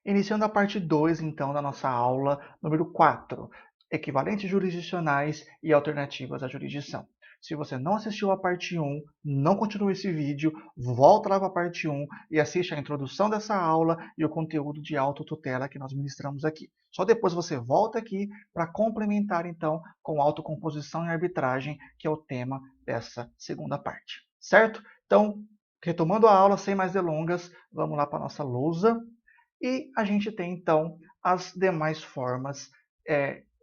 Iniciando a parte 2, então, da nossa aula número 4, equivalentes jurisdicionais e alternativas à jurisdição. Se você não assistiu a parte 1, não continua esse vídeo, volta lá para a parte 1 e assiste a introdução dessa aula e o conteúdo de autotutela que nós ministramos aqui. Só depois você volta aqui para complementar, então, com autocomposição e arbitragem, que é o tema dessa segunda parte. Certo? Então, retomando a aula, sem mais delongas, vamos lá para a nossa lousa. E a gente tem, então, as demais formas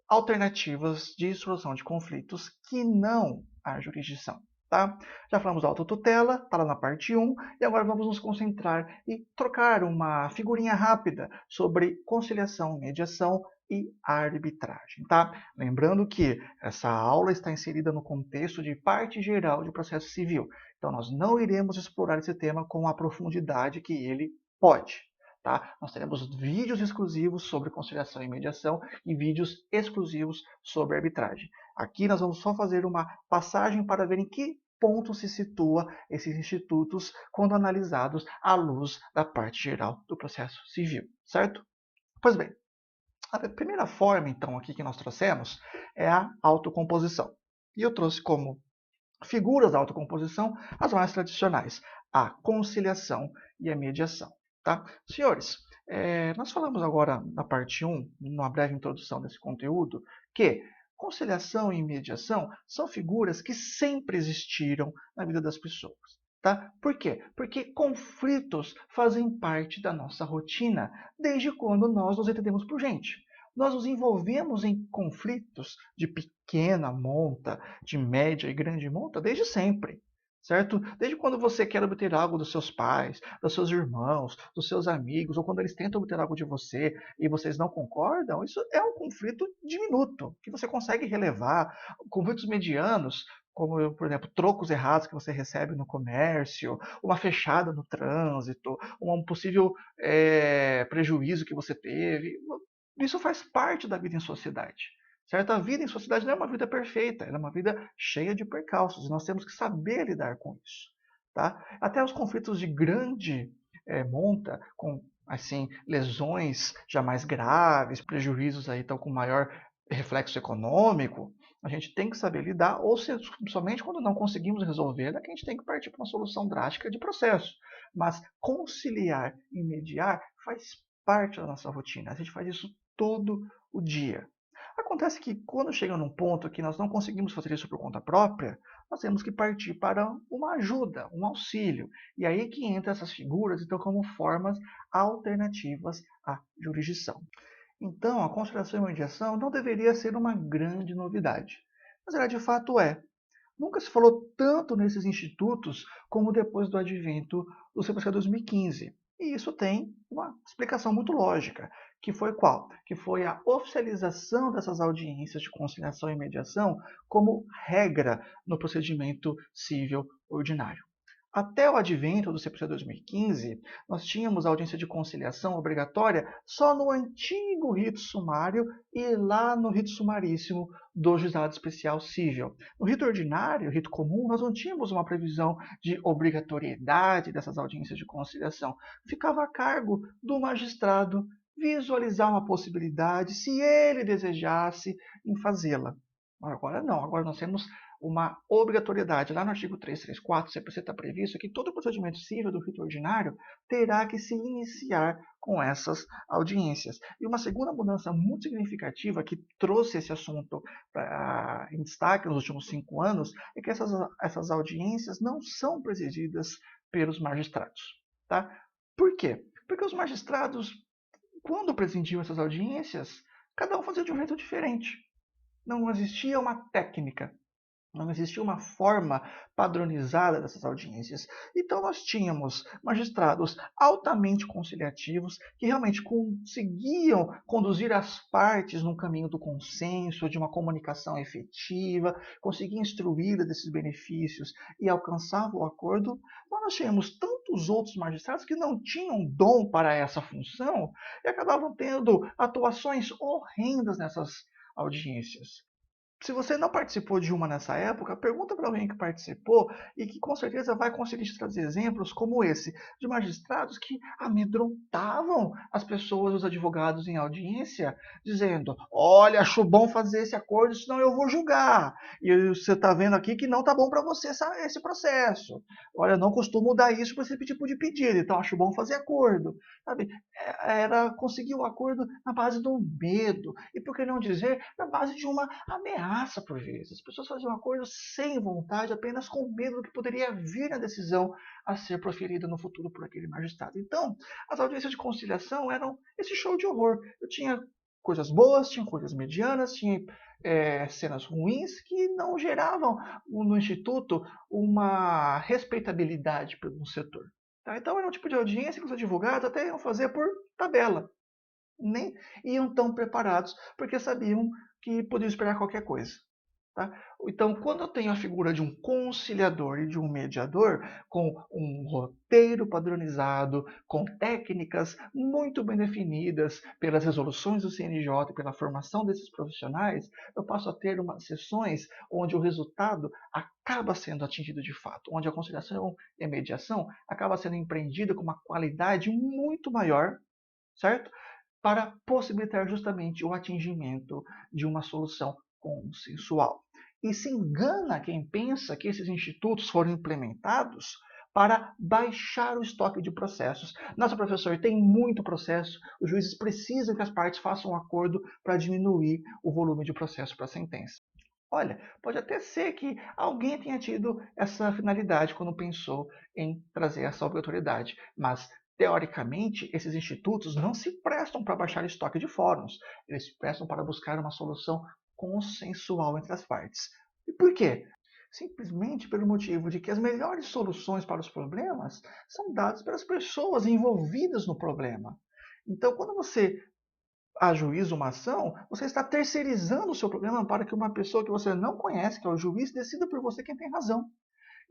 alternativas de solução de conflitos que não a jurisdição. Tá? Já falamos da autotutela, está lá na parte 1, e agora vamos nos concentrar e trocar uma figurinha rápida sobre conciliação, mediação e arbitragem. Tá? Lembrando que essa aula está inserida no contexto de parte geral de processo civil, então nós não iremos explorar esse tema com a profundidade que ele pode. Tá? Nós teremos vídeos exclusivos sobre conciliação e mediação e vídeos exclusivos sobre arbitragem. Aqui nós vamos só fazer uma passagem para ver em que ponto se situa esses institutos quando analisados à luz da parte geral do processo civil, certo? Pois bem, a primeira forma, então, aqui que nós trouxemos é a autocomposição. E eu trouxe como figuras da autocomposição as mais tradicionais, a conciliação e a mediação. Tá? Senhores, nós falamos agora na parte 1, numa breve introdução desse conteúdo, que conciliação e mediação são figuras que sempre existiram na vida das pessoas. Tá? Por quê? Porque conflitos fazem parte da nossa rotina, desde quando nós nos entendemos por gente. Nós nos envolvemos em conflitos de pequena monta, de média e grande monta, desde sempre. Certo? Desde quando você quer obter algo dos seus pais, dos seus irmãos, dos seus amigos, ou quando eles tentam obter algo de você e vocês não concordam, isso é um conflito diminuto, que você consegue relevar. Conflitos medianos, como, por exemplo, trocos errados que você recebe no comércio, uma fechada no trânsito, um possível prejuízo que você teve, isso faz parte da vida em sociedade. Certo? A vida em sociedade não é uma vida perfeita, ela é uma vida cheia de percalços, e nós temos que saber lidar com isso. Tá? Até os conflitos de grande monta, com assim, lesões já mais graves, prejuízos aí, então, com maior reflexo econômico, a gente tem que saber lidar, ou somente quando não conseguimos resolver, é que a gente tem que partir para uma solução drástica de processo. Mas conciliar e mediar faz parte da nossa rotina. A gente faz isso todo o dia. Acontece que quando chega num ponto que nós não conseguimos fazer isso por conta própria, nós temos que partir para uma ajuda, um auxílio. E aí que entram essas figuras, então, como formas alternativas à jurisdição. Então, a conciliação e mediação não deveria ser uma grande novidade. Mas ela de fato é. Nunca se falou tanto nesses institutos como depois do advento do CPC 2015. E isso tem uma explicação muito lógica, que foi qual? Que foi a oficialização dessas audiências de conciliação e mediação como regra no procedimento civil ordinário. Até o advento do CPC 2015, nós tínhamos a audiência de conciliação obrigatória só no antigo rito sumário e lá no rito sumaríssimo do Juizado Especial Cível. No rito ordinário, rito comum, nós não tínhamos uma previsão de obrigatoriedade dessas audiências de conciliação. Ficava a cargo do magistrado visualizar uma possibilidade, se ele desejasse, em fazê-la. Agora não, agora nós temos uma obrigatoriedade. Lá no artigo 334, o CPC está previsto que todo procedimento civil do rito ordinário terá que se iniciar com essas audiências. E uma segunda mudança muito significativa que trouxe esse assunto em destaque nos últimos 5 anos é que essas audiências não são presididas pelos magistrados. Tá? Por quê? Porque os magistrados, quando presidiam essas audiências, cada um fazia de um jeito diferente. Não existia uma técnica, não existia uma forma padronizada dessas audiências. Então nós tínhamos magistrados altamente conciliativos que realmente conseguiam conduzir as partes no caminho do consenso, de uma comunicação efetiva, conseguiam instruí-las desses benefícios e alcançavam o acordo. Mas nós tínhamos tantos outros magistrados que não tinham dom para essa função e acabavam tendo atuações horrendas nessas audiências. Se você não participou de uma nessa época, pergunta para alguém que participou e que com certeza vai conseguir te trazer exemplos como esse, de magistrados que amedrontavam as pessoas, os advogados em audiência, dizendo: olha, acho bom fazer esse acordo, senão eu vou julgar. E você está vendo aqui que não está bom para você esse processo. Olha, não costumo dar isso para esse tipo de pedido, então acho bom fazer acordo. Sabe? Era conseguir o acordo na base do medo, e por que não dizer, na base de uma ameaça por vezes. As pessoas faziam um acordo sem vontade, apenas com medo do que poderia vir na decisão a ser proferida no futuro por aquele magistrado. Então, as audiências de conciliação eram esse show de horror. Eu tinha coisas boas, tinha coisas medianas, tinha cenas ruins que não geravam no Instituto uma respeitabilidade pelo setor. Tá? Então, era um tipo de audiência que os advogados até iam fazer por tabela. Nem iam tão preparados, porque sabiam que podiam esperar qualquer coisa. Tá? Então, quando eu tenho a figura de um conciliador e de um mediador, com um roteiro padronizado, com técnicas muito bem definidas pelas resoluções do CNJ, pela formação desses profissionais, eu passo a ter sessões onde o resultado acaba sendo atingido de fato, onde a conciliação e a mediação acaba sendo empreendida com uma qualidade muito maior, certo? Para possibilitar justamente o atingimento de uma solução consensual. E se engana quem pensa que esses institutos foram implementados para baixar o estoque de processos. Nossa, professor, tem muito processo, os juízes precisam que as partes façam um acordo para diminuir o volume de processo para a sentença. Olha, pode até ser que alguém tenha tido essa finalidade quando pensou em trazer essa obrigatoriedade, mas teoricamente esses institutos não se prestam para baixar estoque de fóruns, eles se prestam para buscar uma solução consensual entre as partes. E por quê? Simplesmente pelo motivo de que as melhores soluções para os problemas são dadas pelas pessoas envolvidas no problema. Então, quando você ajuiza uma ação, você está terceirizando o seu problema para que uma pessoa que você não conhece, que é o juiz, decida por você quem tem razão.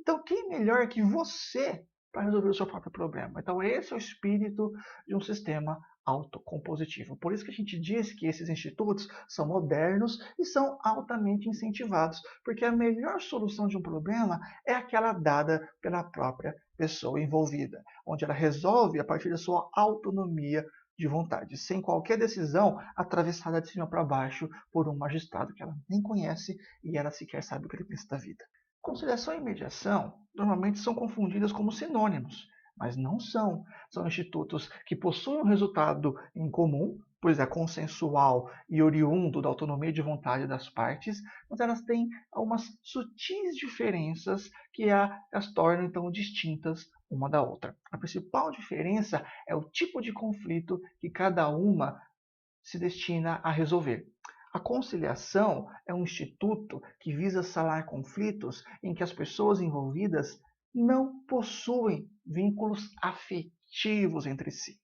Então, quem melhor que você para resolver o seu próprio problema? Então, esse é o espírito de um sistema autocompositivo. Por isso que a gente diz que esses institutos são modernos e são altamente incentivados, porque a melhor solução de um problema é aquela dada pela própria pessoa envolvida, onde ela resolve a partir da sua autonomia de vontade, sem qualquer decisão atravessada de cima para baixo por um magistrado que ela nem conhece e ela sequer sabe o que ele pensa da vida. Conciliação e mediação normalmente são confundidas como sinônimos, mas não são. São institutos que possuem um resultado em comum, pois é consensual e oriundo da autonomia de vontade das partes, mas elas têm algumas sutis diferenças que as tornam então distintas uma da outra. A principal diferença é o tipo de conflito que cada uma se destina a resolver. A conciliação é um instituto que visa sanar conflitos em que as pessoas envolvidas não possuem vínculos afetivos entre si,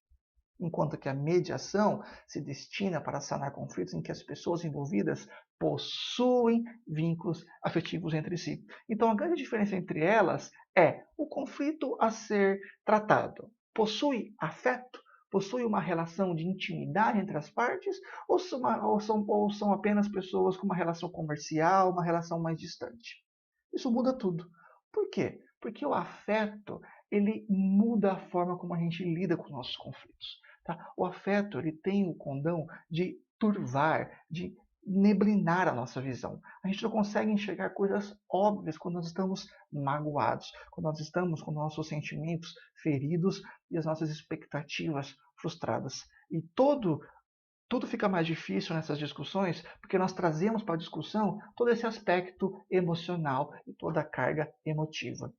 enquanto que a mediação se destina para sanar conflitos em que as pessoas envolvidas possuem vínculos afetivos entre si. Então, a grande diferença entre elas é o conflito a ser tratado possui afeto, possui uma relação de intimidade entre as partes, ou são apenas pessoas com uma relação comercial, uma relação mais distante. Isso muda tudo. Por quê? Porque o afeto ele muda a forma como a gente lida com os nossos conflitos. Tá? O afeto ele tem o condão de turvar, de neblinar a nossa visão. A gente não consegue enxergar coisas óbvias quando nós estamos magoados, quando nós estamos com nossos sentimentos feridos e as nossas expectativas frustradas. E tudo fica mais difícil nessas discussões porque nós trazemos para a discussão todo esse aspecto emocional e toda a carga emotiva.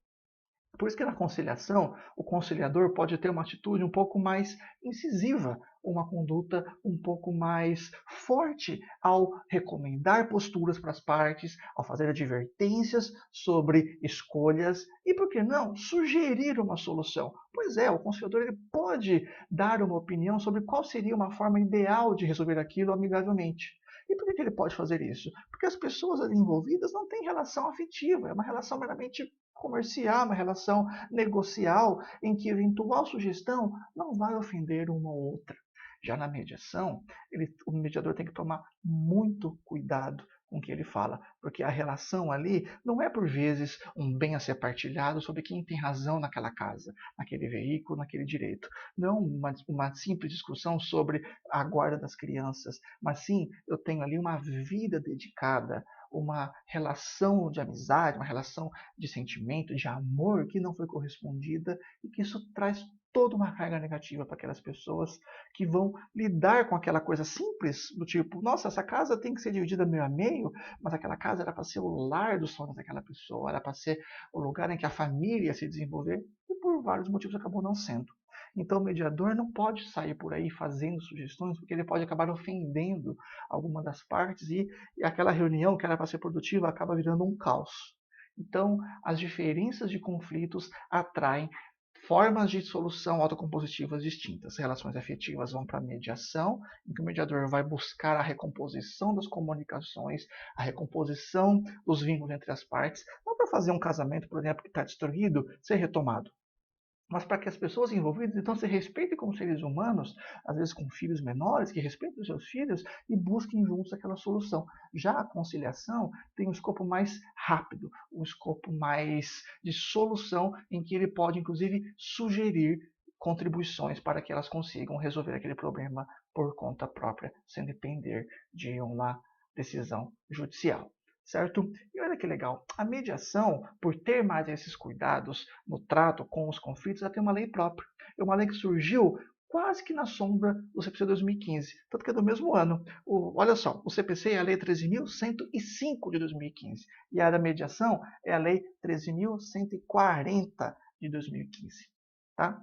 Por isso que na conciliação, o conciliador pode ter uma atitude um pouco mais incisiva, uma conduta um pouco mais forte ao recomendar posturas para as partes, ao fazer advertências sobre escolhas e, por que não, sugerir uma solução. Pois é, o conciliador ele pode dar uma opinião sobre qual seria uma forma ideal de resolver aquilo amigavelmente. E por que ele pode fazer isso? Porque as pessoas ali envolvidas não têm relação afetiva, é uma relação meramente comercial, uma relação negocial, em que eventual sugestão não vai ofender uma ou outra. Já na mediação, o mediador tem que tomar muito cuidado com o que ele fala, porque a relação ali não é por vezes um bem a ser partilhado sobre quem tem razão naquela casa, naquele veículo, naquele direito. Não uma simples discussão sobre a guarda das crianças, mas sim eu tenho ali uma vida dedicada, uma relação de amizade, uma relação de sentimento, de amor que não foi correspondida e que isso traz toda uma carga negativa para aquelas pessoas que vão lidar com aquela coisa simples, do tipo, nossa, essa casa tem que ser dividida meio a meio, mas aquela casa era para ser o lar dos sonhos daquela pessoa, era para ser o lugar em que a família ia se desenvolver, e por vários motivos acabou não sendo. Então o mediador não pode sair por aí fazendo sugestões, porque ele pode acabar ofendendo alguma das partes e aquela reunião que era para ser produtiva acaba virando um caos. Então, as diferenças de conflitos atraem formas de solução autocompositivas distintas. Relações afetivas vão para a mediação, em que o mediador vai buscar a recomposição das comunicações, a recomposição dos vínculos entre as partes, não para fazer um casamento, por exemplo, que está destruído, ser retomado, mas para que as pessoas envolvidas então se respeitem como seres humanos, às vezes com filhos menores, que respeitem os seus filhos e busquem juntos aquela solução. Já a conciliação tem um escopo mais rápido, um escopo mais de solução, em que ele pode inclusive sugerir contribuições para que elas consigam resolver aquele problema por conta própria, sem depender de uma decisão judicial. Certo? E olha que legal, a mediação, por ter mais esses cuidados no trato com os conflitos, ela tem uma lei própria. É uma lei que surgiu quase que na sombra do CPC 2015, tanto que é do mesmo ano. Olha só, o CPC é a Lei 13.105 de 2015 e a da mediação é a Lei 13.140 de 2015. Tá?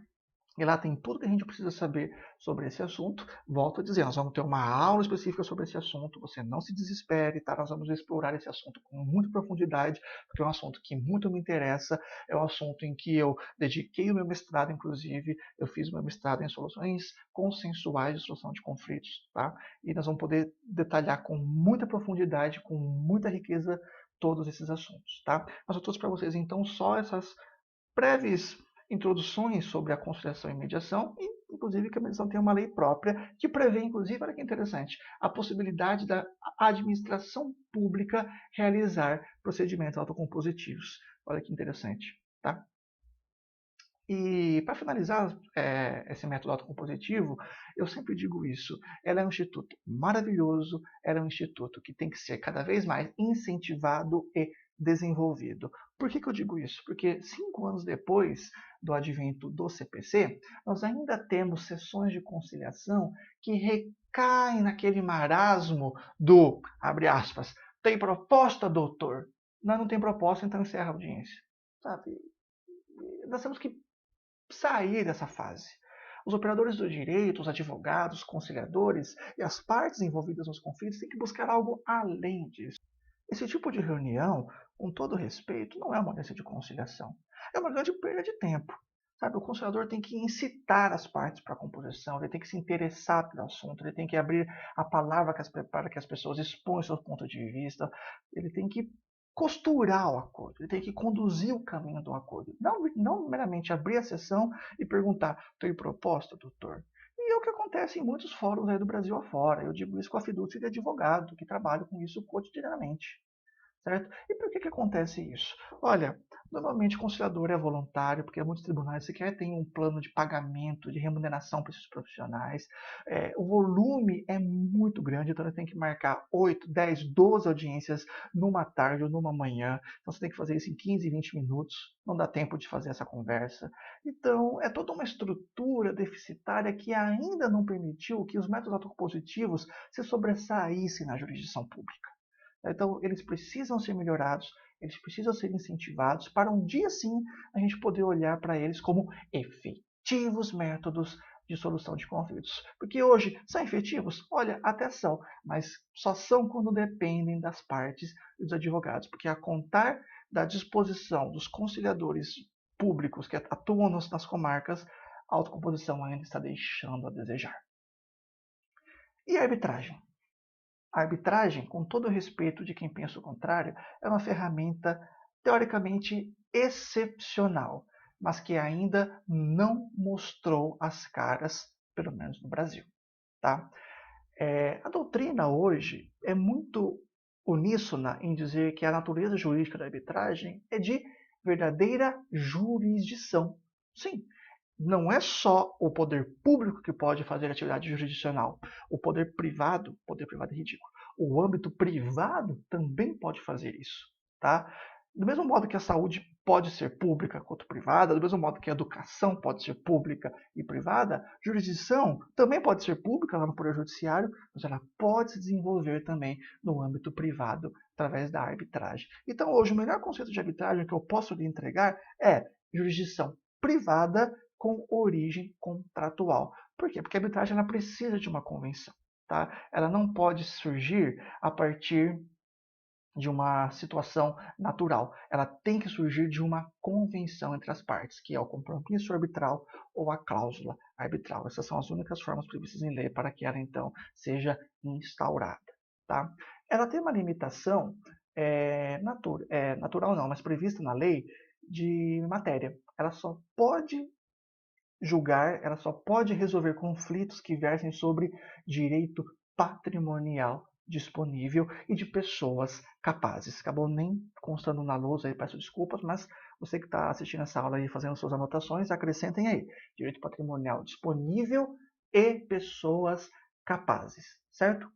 E lá tem tudo que a gente precisa saber sobre esse assunto. Volto a dizer, nós vamos ter uma aula específica sobre esse assunto. Você não se desespere, tá? Nós vamos explorar esse assunto com muita profundidade, porque é um assunto que muito me interessa. É um assunto em que eu dediquei o meu mestrado, inclusive. Eu fiz o meu mestrado em soluções consensuais de solução de conflitos, tá? E nós vamos poder detalhar com muita profundidade, com muita riqueza, todos esses assuntos, tá? Mas eu trouxe para vocês, então, só essas breves introduções sobre a conciliação e mediação, e inclusive que a mediação tem uma lei própria que prevê, inclusive, olha que interessante, a possibilidade da administração pública realizar procedimentos autocompositivos. Olha que interessante, tá? E para finalizar esse método autocompositivo, eu sempre digo isso, ela é um instituto maravilhoso, ela é um instituto que tem que ser cada vez mais incentivado e desenvolvido. Por que eu digo isso? Porque 5 anos depois do advento do CPC, nós ainda temos sessões de conciliação que recaem naquele marasmo do, abre aspas, tem proposta, doutor? Não tem proposta, então encerra a audiência. Sabe? Nós temos que sair dessa fase. Os operadores do direito, os advogados, os conciliadores e as partes envolvidas nos conflitos têm que buscar algo além disso. Esse tipo de reunião, com todo respeito, não é uma audiência de conciliação. É uma grande perda de tempo. Sabe, o conciliador tem que incitar as partes para a composição, ele tem que se interessar pelo assunto, ele tem que abrir a palavra para que as pessoas exponham seu ponto de vista, ele tem que costurar o acordo, ele tem que conduzir o caminho do acordo. Não meramente abrir a sessão e perguntar, tem proposta, doutor? E é o que acontece em muitos fóruns aí do Brasil afora. Eu digo isso com a fidúcia de advogado, que trabalha com isso cotidianamente. Certo? E por que acontece isso? Olha, normalmente o conciliador é voluntário, porque muitos tribunais sequer têm um plano de pagamento, de remuneração para esses profissionais. O volume é muito grande, então ele tem que marcar 8, 10, 12 audiências numa tarde ou numa manhã. Então você tem que fazer isso em 15, 20 minutos. Não dá tempo de fazer essa conversa. Então é toda uma estrutura deficitária que ainda não permitiu que os métodos autocompositivos se sobressaíssem na jurisdição pública. Então, eles precisam ser melhorados, eles precisam ser incentivados para um dia sim a gente poder olhar para eles como efetivos métodos de solução de conflitos. Porque hoje são efetivos? Olha, até são, mas só são quando dependem das partes e dos advogados. Porque a contar da disposição dos conciliadores públicos que atuam nas comarcas, a autocomposição ainda está deixando a desejar. E a arbitragem? A arbitragem, com todo o respeito de quem pensa o contrário, é uma ferramenta teoricamente excepcional, mas que ainda não mostrou as caras, pelo menos no Brasil. Tá? A doutrina hoje é muito uníssona em dizer que a natureza jurídica da arbitragem é de verdadeira jurisdição. Sim, não é só o poder público que pode fazer atividade jurisdicional. O poder privado é ridículo. O âmbito privado também pode fazer isso, tá? Do mesmo modo que a saúde pode ser pública quanto privada, do mesmo modo que a educação pode ser pública e privada, jurisdição também pode ser pública lá no Poder Judiciário, mas ela pode se desenvolver também no âmbito privado através da arbitragem. Então, hoje, o melhor conceito de arbitragem que eu posso lhe entregar é jurisdição privada com origem contratual. Por quê? Porque a arbitragem ela precisa de uma convenção. Tá? Ela não pode surgir a partir de uma situação natural. Ela tem que surgir de uma convenção entre as partes, que é o compromisso arbitral ou a cláusula arbitral. Essas são as únicas formas previstas em lei para que ela, então, seja instaurada. Tá? Ela tem uma limitação natural não, mas prevista na lei de matéria. Ela só pode julgar, ela só pode resolver conflitos que versem sobre direito patrimonial disponível e de pessoas capazes. Acabou nem constando na lousa, aí peço desculpas, mas você que está assistindo essa aula e fazendo suas anotações, acrescentem aí. Direito patrimonial disponível e pessoas capazes, certo?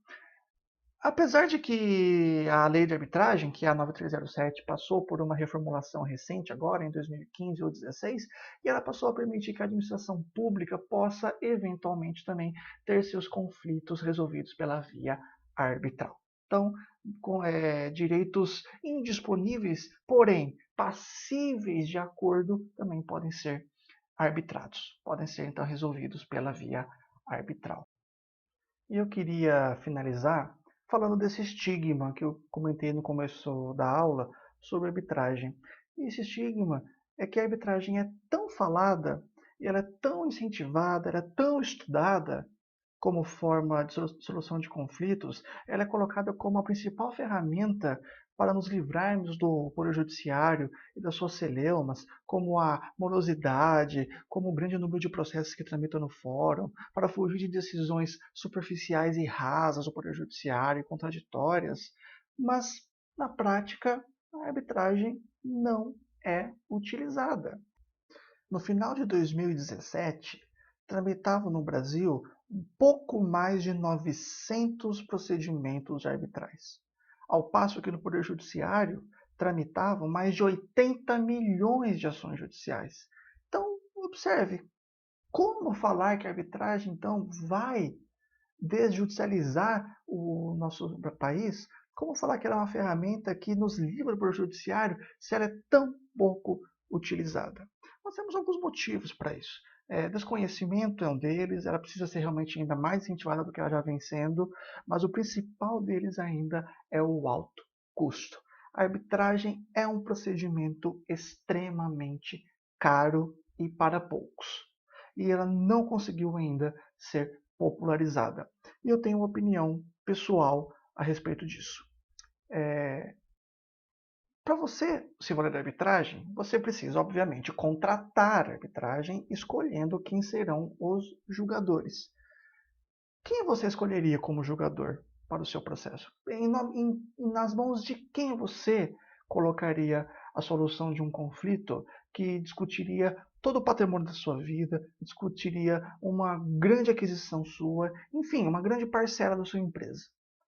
Apesar de que a lei de arbitragem, que é a 9307, passou por uma reformulação recente agora, em 2015 ou 2016, e ela passou a permitir que a administração pública possa eventualmente também ter seus conflitos resolvidos pela via arbitral. Então, com direitos indisponíveis, porém passíveis de acordo, também podem ser arbitrados, podem ser então resolvidos pela via arbitral. E eu queria finalizar falando desse estigma que eu comentei no começo da aula sobre arbitragem. E esse estigma é que a arbitragem é tão falada, e ela é tão incentivada, ela é tão estudada como forma de solução de conflitos, ela é colocada como a principal ferramenta para nos livrarmos do Poder Judiciário e das suas celeumas, como a morosidade, como o grande número de processos que tramitam no fórum, para fugir de decisões superficiais e rasas do Poder Judiciário, contraditórias. Mas, na prática, a arbitragem não é utilizada. No final de 2017, tramitavam no Brasil um pouco mais de 900 procedimentos arbitrais, ao passo que no Poder Judiciário tramitavam mais de 80 milhões de ações judiciais. Então, observe, como falar que a arbitragem, então, vai desjudicializar o nosso país? Como falar que ela é uma ferramenta que nos livra do Poder Judiciário se ela é tão pouco utilizada? Nós temos alguns motivos para isso. Desconhecimento é um deles, ela precisa ser realmente ainda mais incentivada do que ela já vem sendo, mas o principal deles ainda é o alto custo. A arbitragem é um procedimento extremamente caro e para poucos. E ela não conseguiu ainda ser popularizada. E eu tenho uma opinião pessoal a respeito disso. Para você se valer da arbitragem, você precisa, obviamente, contratar a arbitragem escolhendo quem serão os julgadores. Quem você escolheria como julgador para o seu processo? Nas mãos de quem você colocaria a solução de um conflito que discutiria todo o patrimônio da sua vida, discutiria uma grande aquisição sua, enfim, uma grande parcela da sua empresa?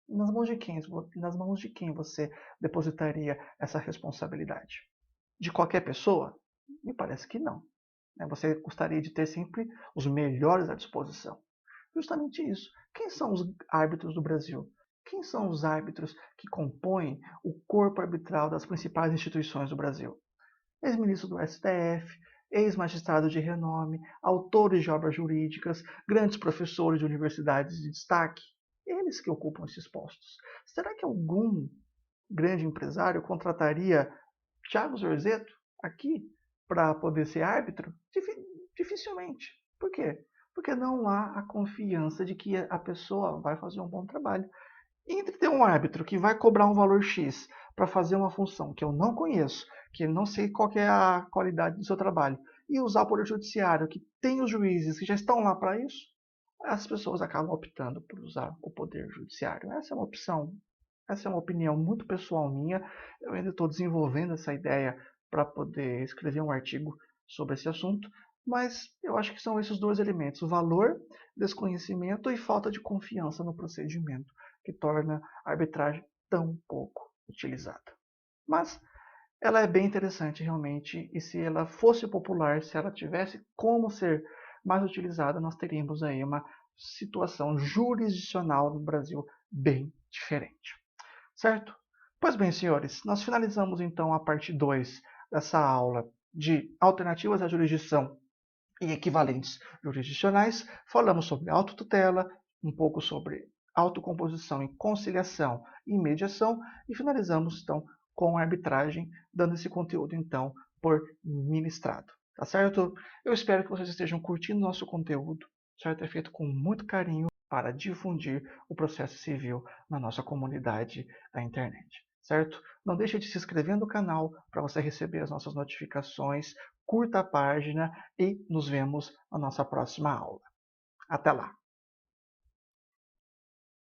Nas mãos de quem você depositaria essa responsabilidade? De qualquer pessoa? Me parece que não. Você gostaria de ter sempre os melhores à disposição. Justamente isso. Quem são os árbitros do Brasil? Quem são os árbitros que compõem o corpo arbitral das principais instituições do Brasil? Ex-ministro do STF, ex-magistrados de renome, autores de obras jurídicas, grandes professores de universidades de destaque. Eles que ocupam esses postos. Será que algum grande empresário contrataria Thiago Zorzeto aqui para poder ser árbitro? Dificilmente. Por quê? Porque não há a confiança de que a pessoa vai fazer um bom trabalho. Entre ter um árbitro que vai cobrar um valor X para fazer uma função que eu não conheço, que eu não sei qual é a qualidade do seu trabalho, e usar o Poder Judiciário, que tem os juízes que já estão lá para isso, as pessoas acabam optando por usar o Poder Judiciário. Essa é uma opção Essa é uma opinião muito pessoal minha. Eu ainda estou desenvolvendo essa ideia para poder escrever um artigo sobre esse assunto, mas eu acho que são esses dois elementos: o valor, desconhecimento e falta de confiança no procedimento, que torna a arbitragem tão pouco utilizada. Mas ela é bem interessante realmente, e se ela fosse popular, se ela tivesse como ser mais utilizada, nós teríamos aí uma situação jurisdicional no Brasil bem diferente. Certo? Pois bem, senhores, nós finalizamos então a parte 2 dessa aula de alternativas à jurisdição e equivalentes jurisdicionais. Falamos sobre autotutela, um pouco sobre autocomposição e conciliação e mediação, e finalizamos então com a arbitragem, dando esse conteúdo então por ministrado. Tá certo? Eu espero que vocês estejam curtindo nosso conteúdo, certo? É feito com muito carinho para difundir o processo civil na nossa comunidade da internet, certo? Não deixe de se inscrever no canal para você receber as nossas notificações, curta a página e nos vemos na nossa próxima aula. Até lá!